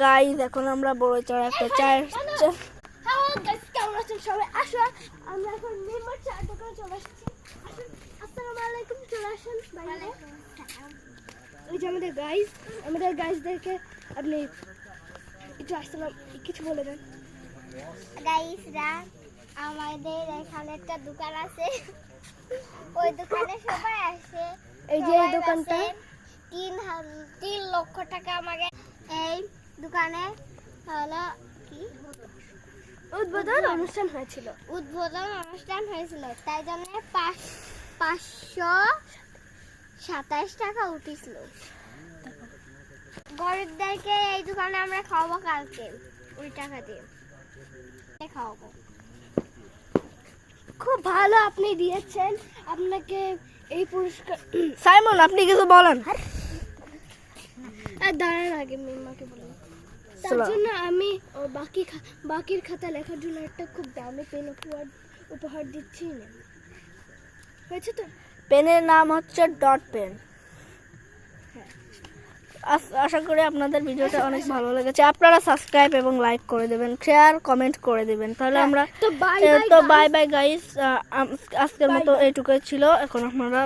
Guys এখন আমরা বড় চড়া একটা চায়ের হ্যালো গাইস, কেমন আছেন সবাই? আসো আমরা এখন নির্মল চার দোকানে চলে এসেছি। আসুন, আসসালামু আলাইকুম। চলে আসুন বাইরে। ওই যে আমাদের গাইসদেরকে আপনি একটু আসসালাম কিছু বলে দেন। গাইসরা, আমাদের এখানে একটা দোকান আছে, ওই দোকানে সবাই আসে। এই যে এই দোকানটা 3 লক্ষ টাকা আমাকে এই দোকানে হলো কি উদ্বোধন অনুষ্ঠান হয়েছিল। উদ্বোধন অনুষ্ঠান হয়েছিল, তাই জন্য 527 টাকা উঠেছিল। গরিবদেরকে এই দোকানে আমরা খাওয়াবো কালকে, ওই টাকা দিয়ে খাওয়াবো। খুব ভালো আপনি দিয়েছেন, আপনাকে এই পুরস্কার। সাইমন আপনি কিছু বলেন। আর দাঁড়ান, আগে মিম্মাকে বলুন। তার সালাম। জন্য আমি বাকির খাতা লেখার জন্য একটা খুব দামি পেন উপহার দিচ্ছি না, হয়েছে তো? পেনের নাম হচ্ছে ডট পেন। আশা করি আপনাদের ভিডিওটা অনেক ভালো লেগেছে। আপনারা সাবস্ক্রাইব এবং লাইক করে দেবেন, শেয়ার কমেন্ট করে দেবেন, তাহলে আমরা তো বাই বাই বাই গাইস। আজকের মতো এইটুকুই ছিল। এখন আপনারা